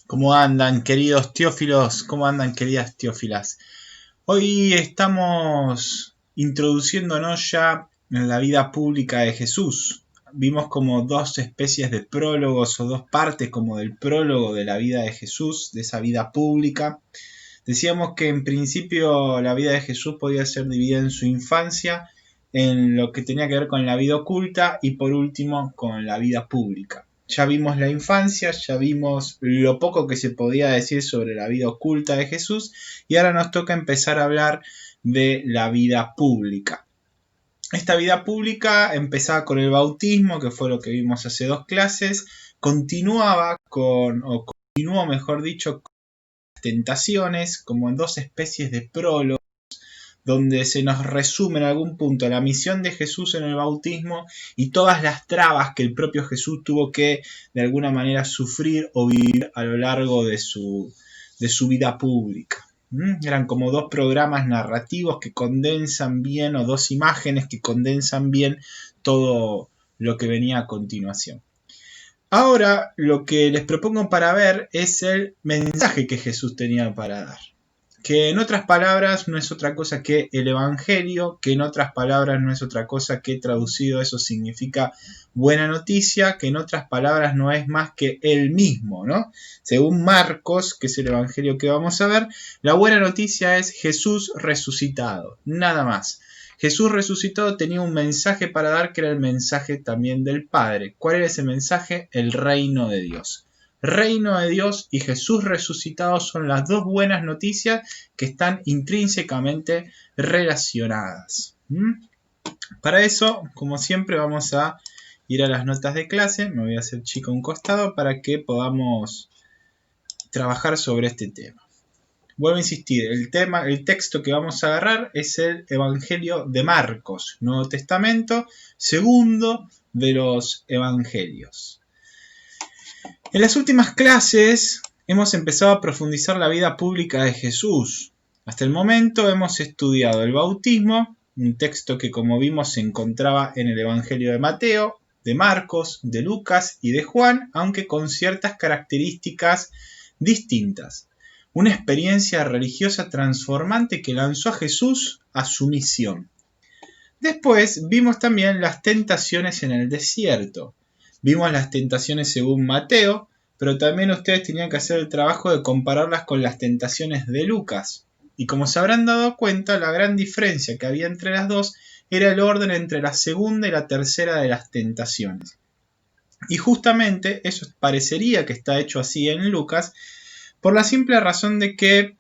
¿Cómo andan, queridos teófilos? ¿Cómo andan, queridas teófilas? Hoy estamos introduciéndonos ya en la vida pública de Jesús. Vimos como dos especies de prólogos o dos partes como del prólogo de la vida de Jesús, de esa vida pública. Decíamos que en principio la vida de Jesús podía ser dividida en su infancia, en lo que tenía que ver con la vida oculta y por último con la vida pública. Ya vimos la infancia, ya vimos lo poco que se podía decir sobre la vida oculta de Jesús y ahora nos toca empezar a hablar de la vida pública. Esta vida pública empezaba con el bautismo, que fue lo que vimos hace dos clases, continuó mejor dicho, con las tentaciones, como en dos especies de prólogo, donde se nos resume en algún punto la misión de Jesús en el bautismo y todas las trabas que el propio Jesús tuvo que de alguna manera sufrir o vivir a lo largo de su vida pública. Eran como dos programas narrativos que condensan bien, o dos imágenes que condensan bien todo lo que venía a continuación. Ahora lo que les propongo para ver es el mensaje que Jesús tenía para dar, que en otras palabras no es otra cosa que el Evangelio, que en otras palabras no es otra cosa que traducido eso significa buena noticia, que en otras palabras no es más que el mismo, ¿no? Según Marcos, que es el Evangelio que vamos a ver, la buena noticia es Jesús resucitado, nada más. Jesús resucitado tenía un mensaje para dar que era el mensaje también del Padre. ¿Cuál era ese mensaje? El reino de Dios. Reino de Dios y Jesús resucitado son las dos buenas noticias que están intrínsecamente relacionadas. Para eso, como siempre, vamos a ir a las notas de clase. Me voy a hacer chico a un costado para que podamos trabajar sobre este tema. Vuelvo a insistir, el texto que vamos a agarrar es el Evangelio de Marcos, Nuevo Testamento, segundo de los Evangelios. En las últimas clases hemos empezado a profundizar la vida pública de Jesús. Hasta el momento hemos estudiado el bautismo, un texto que como vimos se encontraba en el Evangelio de Mateo, de Marcos, de Lucas y de Juan, aunque con ciertas características distintas. Una experiencia religiosa transformante que lanzó a Jesús a su misión. Después vimos también las tentaciones en el desierto. Vimos las tentaciones según Mateo, pero también ustedes tenían que hacer el trabajo de compararlas con las tentaciones de Lucas. Y como se habrán dado cuenta, la gran diferencia que había entre las dos era el orden entre la segunda y la tercera de las tentaciones. Y justamente eso parecería que está hecho así en Lucas, por la simple razón de que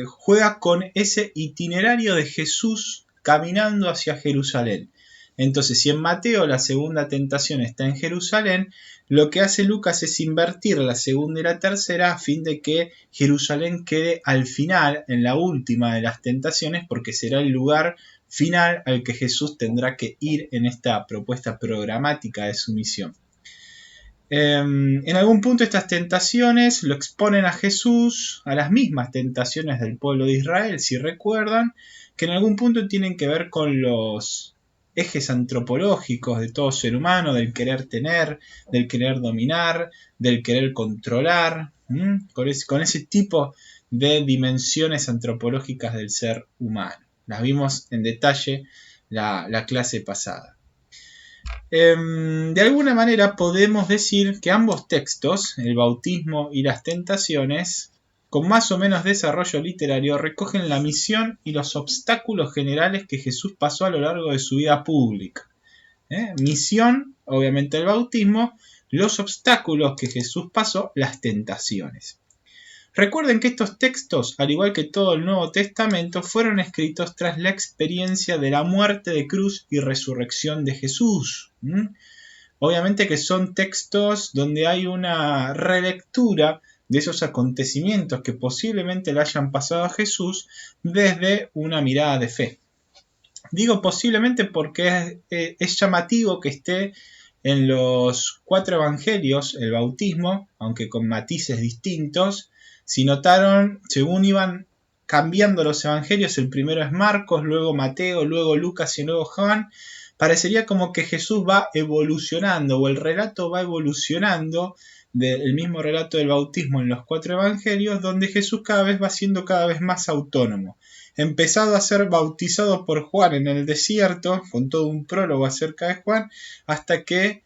juega con ese itinerario de Jesús caminando hacia Jerusalén. Entonces, si en Mateo la segunda tentación está en Jerusalén, lo que hace Lucas es invertir la segunda y la tercera a fin de que Jerusalén quede al final, en la última de las tentaciones, porque será el lugar final al que Jesús tendrá que ir en esta propuesta programática de su misión. En algún punto estas tentaciones lo exponen a Jesús a las mismas tentaciones del pueblo de Israel, si recuerdan, que en algún punto tienen que ver con los ejes antropológicos de todo ser humano, del querer tener, del querer dominar, del querer controlar, con ese tipo de dimensiones antropológicas del ser humano. Las vimos en detalle la clase pasada. De alguna manera podemos decir que ambos textos, el bautismo y las tentaciones, con más o menos desarrollo literario, recogen la misión y los obstáculos generales que Jesús pasó a lo largo de su vida pública. Misión, obviamente el bautismo, los obstáculos que Jesús pasó, las tentaciones. Recuerden que estos textos, al igual que todo el Nuevo Testamento, fueron escritos tras la experiencia de la muerte de cruz y resurrección de Jesús. Obviamente que son textos donde hay una relectura de esos acontecimientos que posiblemente le hayan pasado a Jesús desde una mirada de fe. Digo posiblemente porque es llamativo que esté en los 4 evangelios el bautismo, aunque con matices distintos. Si notaron, según iban cambiando los evangelios, el primero es Marcos, luego Mateo, luego Lucas y luego Juan, parecería como que Jesús va evolucionando o el relato va evolucionando del mismo relato del bautismo en los 4 evangelios, donde Jesús cada vez va siendo cada vez más autónomo. Empezado a ser bautizado por Juan en el desierto, con todo un prólogo acerca de Juan, hasta que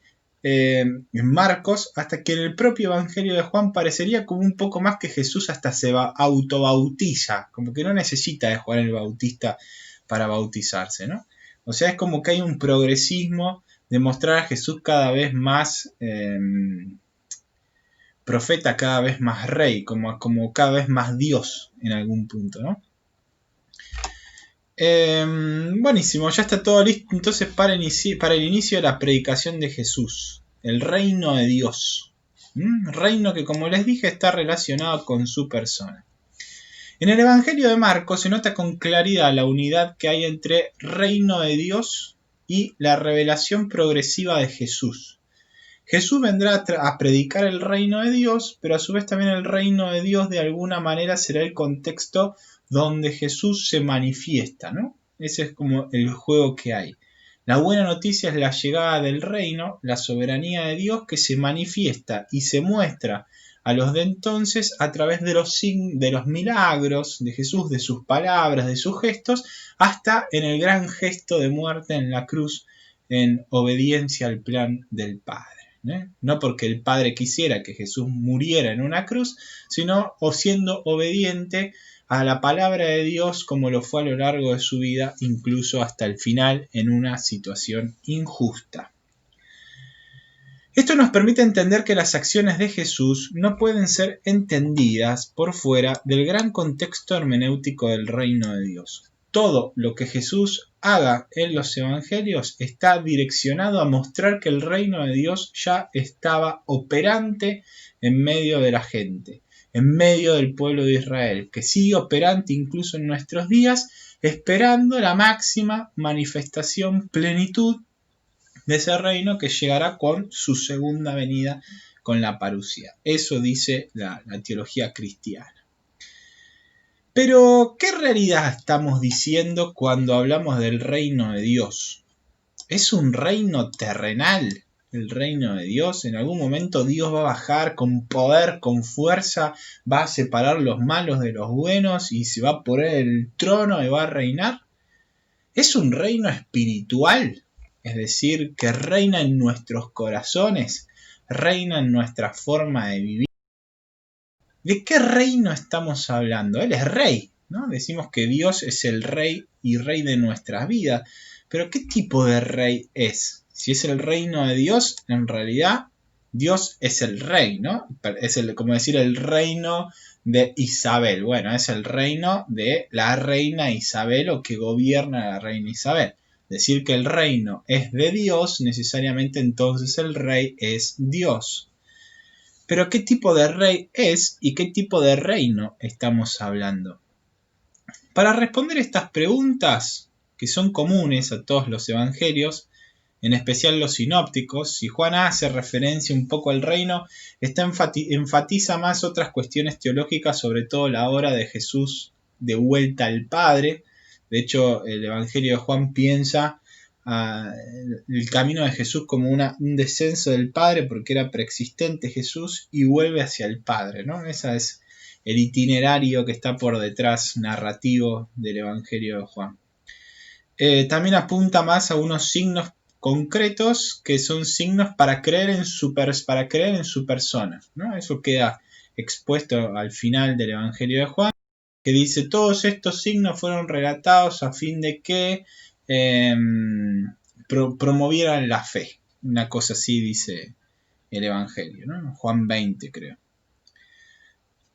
en Marcos, hasta que en el propio evangelio de Juan parecería como un poco más que Jesús hasta se autobautiza, como que no necesita de Juan el Bautista para bautizarse, ¿no? O sea, es como que hay un progresismo de mostrar a Jesús cada vez más profeta, cada vez más rey, como cada vez más Dios en algún punto, ¿no? Buenísimo, ya está todo listo entonces para el inicio de la predicación de Jesús, el reino de Dios. Reino que, como les dije, está relacionado con su persona. En el Evangelio de Marcos se nota con claridad la unidad que hay entre reino de Dios y la revelación progresiva de Jesús. Jesús vendrá a predicar el reino de Dios, pero a su vez también el reino de Dios de alguna manera será el contexto donde Jesús se manifiesta, ¿no? Ese es como el juego que hay. La buena noticia es la llegada del reino, la soberanía de Dios que se manifiesta y se muestra a los de entonces a través de los milagros de Jesús, de sus palabras, de sus gestos, hasta en el gran gesto de muerte en la cruz, en obediencia al plan del Padre. No porque el Padre quisiera que Jesús muriera en una cruz, sino o siendo obediente a la palabra de Dios como lo fue a lo largo de su vida, incluso hasta el final en una situación injusta. Esto nos permite entender que las acciones de Jesús no pueden ser entendidas por fuera del gran contexto hermenéutico del reino de Dios. Todo lo que Jesús haga en los evangelios está direccionado a mostrar que el reino de Dios ya estaba operante en medio de la gente, en medio del pueblo de Israel, que sigue operante incluso en nuestros días, esperando la máxima manifestación, plenitud de ese reino que llegará con su segunda venida, con la parucía. Eso dice la teología cristiana. Pero, ¿qué realidad estamos diciendo cuando hablamos del reino de Dios? ¿Es un reino terrenal el reino de Dios? ¿En algún momento Dios va a bajar con poder, con fuerza, va a separar los malos de los buenos y se va a poner el trono y va a reinar? ¿Es un reino espiritual? Es decir, que reina en nuestros corazones, reina en nuestra forma de vivir. ¿De qué reino estamos hablando? Él es rey, ¿no? Decimos que Dios es el rey y rey de nuestras vidas, pero ¿qué tipo de rey es? Si es el reino de Dios, en realidad Dios es el rey, ¿no? Es como decir el reino de Isabel. Bueno, es el reino de la reina Isabel o que gobierna la reina Isabel. Decir que el reino es de Dios, necesariamente entonces el rey es Dios. Pero ¿qué tipo de rey es y qué tipo de reino estamos hablando? Para responder estas preguntas, que son comunes a todos los evangelios, en especial los sinópticos, si Juan hace referencia un poco al reino, enfatiza más otras cuestiones teológicas, sobre todo la hora de Jesús de vuelta al Padre. De hecho, el evangelio de Juan piensa el camino de Jesús como un descenso del Padre porque era preexistente Jesús y vuelve hacia el Padre, ¿no? Ese es el itinerario que está por detrás narrativo del Evangelio de Juan. También apunta más a unos signos concretos que son signos para creer en su persona, ¿no? Eso queda expuesto al final del Evangelio de Juan, que dice: todos estos signos fueron relatados a fin de que promovieran la fe. Una cosa así dice el Evangelio, ¿no? Juan 20, creo.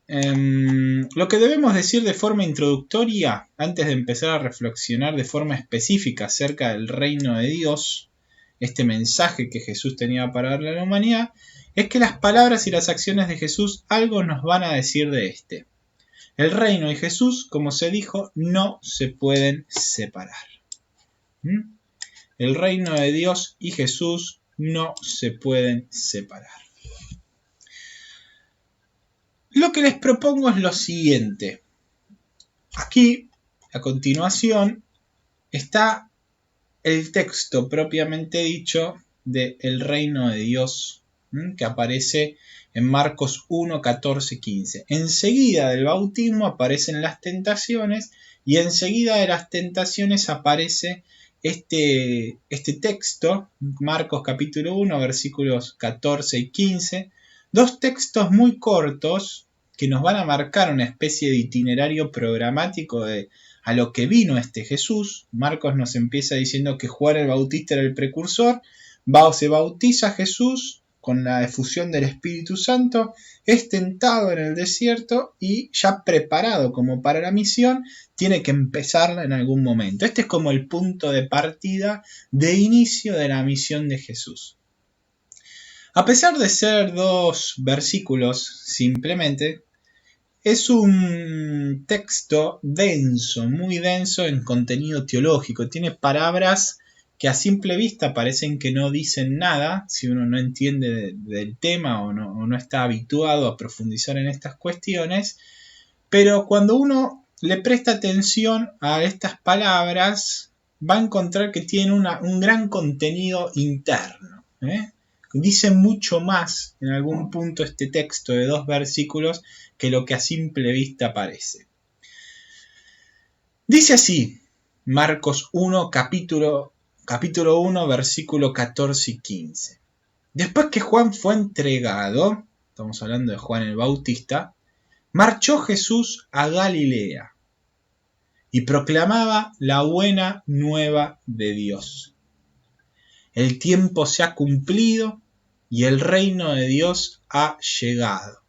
Lo que debemos decir de forma introductoria, antes de empezar a reflexionar de forma específica acerca del reino de Dios, este mensaje que Jesús tenía para darle a la humanidad, es que las palabras y las acciones de Jesús algo nos van a decir de este. El reino y Jesús, como se dijo, no se pueden separar. El reino de Dios y Jesús no se pueden separar. Lo que les propongo es lo siguiente. Aquí, a continuación, está el texto propiamente dicho de El reino de Dios que aparece en Marcos 1, 14, 15. Enseguida del bautismo aparecen las tentaciones y enseguida de las tentaciones aparece este texto, Marcos capítulo 1, versículos 14 y 15, dos textos muy cortos que nos van a marcar una especie de itinerario programático de a lo que vino este Jesús. Marcos nos empieza diciendo que Juan el Bautista era el precursor, se bautiza Jesús con la efusión del Espíritu Santo, es tentado en el desierto y ya preparado como para la misión, tiene que empezarla en algún momento. Este es como el punto de partida de inicio de la misión de Jesús. A pesar de ser dos versículos simplemente, es un texto denso, muy denso en contenido teológico. Tiene palabras que a simple vista parecen que no dicen nada, si uno no entiende del tema o no está habituado a profundizar en estas cuestiones, pero cuando uno le presta atención a estas palabras, va a encontrar que tienen un gran contenido interno. Dice mucho más en algún punto este texto de dos versículos que lo que a simple vista parece. Dice así, Marcos 1, capítulo 1, versículo 14 y 15. Después que Juan fue entregado, estamos hablando de Juan el Bautista, marchó Jesús a Galilea y proclamaba la buena nueva de Dios. El tiempo se ha cumplido y el reino de Dios ha llegado.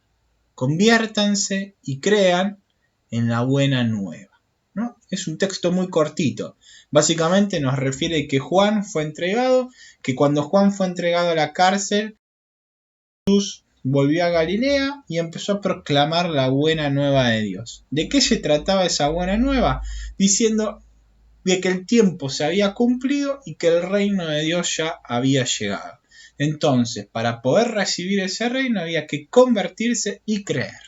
Conviértanse y crean en la buena nueva, ¿no? Es un texto muy cortito. Básicamente nos refiere que Juan fue entregado, que cuando Juan fue entregado a la cárcel, Jesús volvió a Galilea y empezó a proclamar la buena nueva de Dios. ¿De qué se trataba esa buena nueva? Diciendo de que el tiempo se había cumplido y que el reino de Dios ya había llegado. Entonces, para poder recibir ese reino había que convertirse y creer.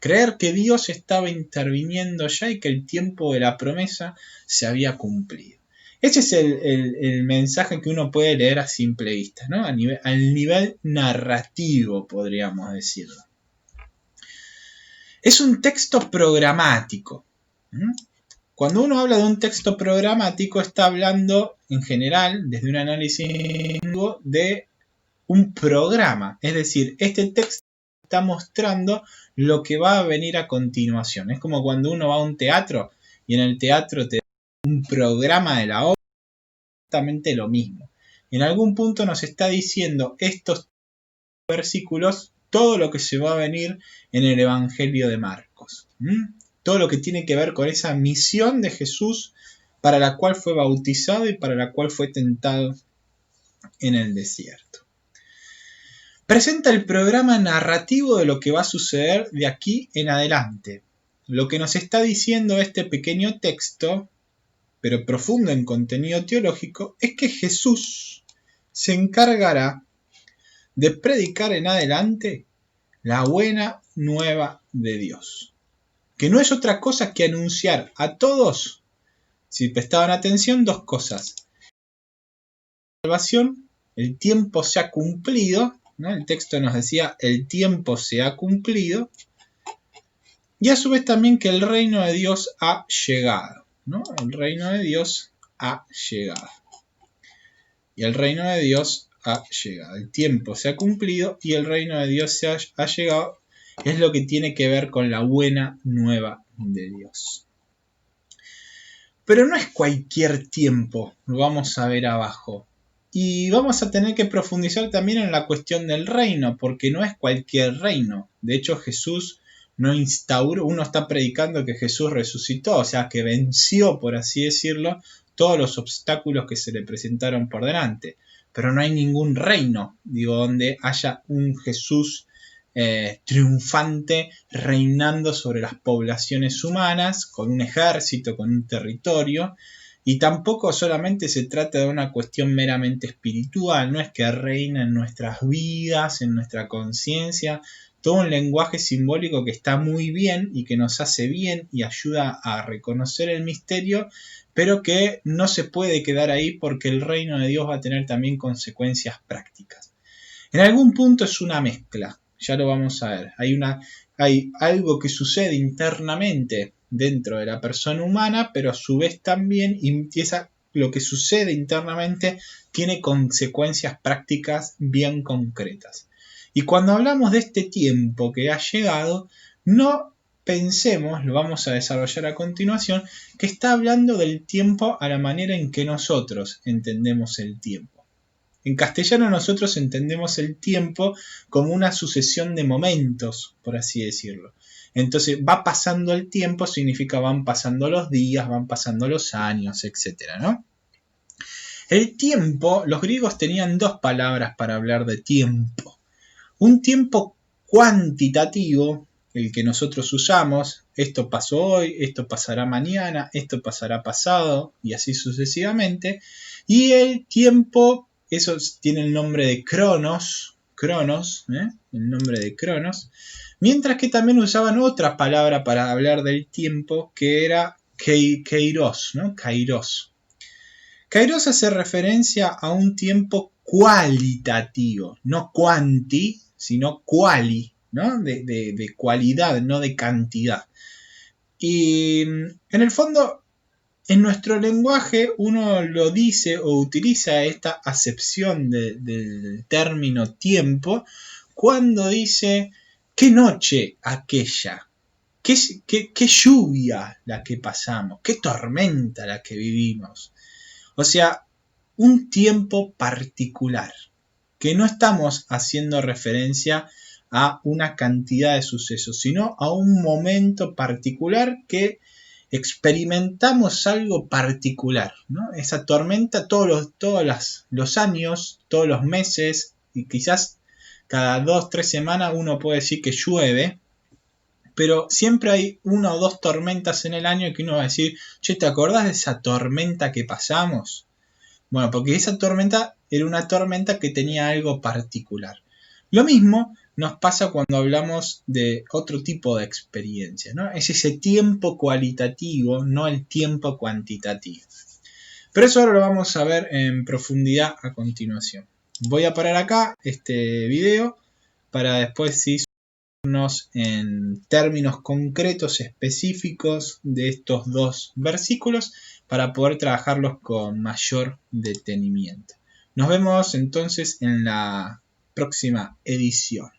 Creer que Dios estaba interviniendo ya y que el tiempo de la promesa se había cumplido. Ese es el mensaje que uno puede leer a simple vista, ¿no? Al nivel narrativo, podríamos decirlo. Es un texto programático. Cuando uno habla de un texto programático, está hablando en general, desde un análisis de un programa. Es decir, este texto está mostrando lo que va a venir a continuación. Es como cuando uno va a un teatro y en el teatro te da un programa de la obra, exactamente lo mismo. En algún punto nos está diciendo estos versículos todo lo que se va a venir en el Evangelio de Marcos. Todo lo que tiene que ver con esa misión de Jesús para la cual fue bautizado y para la cual fue tentado en el desierto. Presenta el programa narrativo de lo que va a suceder de aquí en adelante. Lo que nos está diciendo este pequeño texto, pero profundo en contenido teológico, es que Jesús se encargará de predicar en adelante la buena nueva de Dios. Que no es otra cosa que anunciar a todos, si prestaban atención, dos cosas. Salvación, el tiempo se ha cumplido, ¿no? El texto nos decía, el tiempo se ha cumplido, y a su vez también que el reino de Dios ha llegado, ¿no? El reino de Dios ha llegado. Y el reino de Dios ha llegado. El tiempo se ha cumplido y el reino de Dios ha llegado. Es lo que tiene que ver con la buena nueva de Dios. Pero no es cualquier tiempo, lo vamos a ver abajo. Y vamos a tener que profundizar también en la cuestión del reino, porque no es cualquier reino. De hecho, Jesús no instauró, uno está predicando que Jesús resucitó, o sea, que venció, por así decirlo, todos los obstáculos que se le presentaron por delante. Pero no hay ningún reino, donde haya un Jesús triunfante reinando sobre las poblaciones humanas, con un ejército, con un territorio, y tampoco solamente se trata de una cuestión meramente espiritual, no es que reina en nuestras vidas, en nuestra conciencia, todo un lenguaje simbólico que está muy bien y que nos hace bien y ayuda a reconocer el misterio, pero que no se puede quedar ahí porque el reino de Dios va a tener también consecuencias prácticas. En algún punto es una mezcla, ya lo vamos a ver. Hay algo que sucede internamente dentro de la persona humana, pero a su vez también lo que sucede internamente tiene consecuencias prácticas bien concretas. Y cuando hablamos de este tiempo que ha llegado, no pensemos, lo vamos a desarrollar a continuación, que está hablando del tiempo a la manera en que nosotros entendemos el tiempo. En castellano nosotros entendemos el tiempo como una sucesión de momentos, por así decirlo. Entonces va pasando el tiempo, significa van pasando los días, van pasando los años, etc., ¿no? El tiempo, los griegos tenían dos palabras para hablar de tiempo. Un tiempo cuantitativo, el que nosotros usamos, esto pasó hoy, esto pasará mañana, esto pasará pasado, y así sucesivamente. Y el tiempo, eso tiene el nombre de cronos, el nombre de cronos, mientras que también usaban otra palabra para hablar del tiempo, que era kairos, ¿no? Kairos. Kairos hace referencia a un tiempo cualitativo, no quanti, sino quali, ¿no? De cualidad, no de cantidad. Y en el fondo, en nuestro lenguaje uno lo dice o utiliza esta acepción del término tiempo cuando dice qué noche aquella, qué lluvia la que pasamos, qué tormenta la que vivimos. O sea, un tiempo particular, que no estamos haciendo referencia a una cantidad de sucesos, sino a un momento particular que experimentamos algo particular, ¿no? Esa tormenta todos los años, todos los meses, y quizás cada 2-3 semanas uno puede decir que llueve, pero siempre hay una o dos tormentas en el año que uno va a decir, che, ¿te acordás de esa tormenta que pasamos? Bueno, porque esa tormenta era una tormenta que tenía algo particular. Lo mismo nos pasa cuando hablamos de otro tipo de experiencias, ¿no? Es ese tiempo cualitativo, no el tiempo cuantitativo. Pero eso ahora lo vamos a ver en profundidad a continuación. Voy a parar acá este video para después sí subirnos en términos concretos específicos de estos dos versículos para poder trabajarlos con mayor detenimiento. Nos vemos entonces en la próxima edición.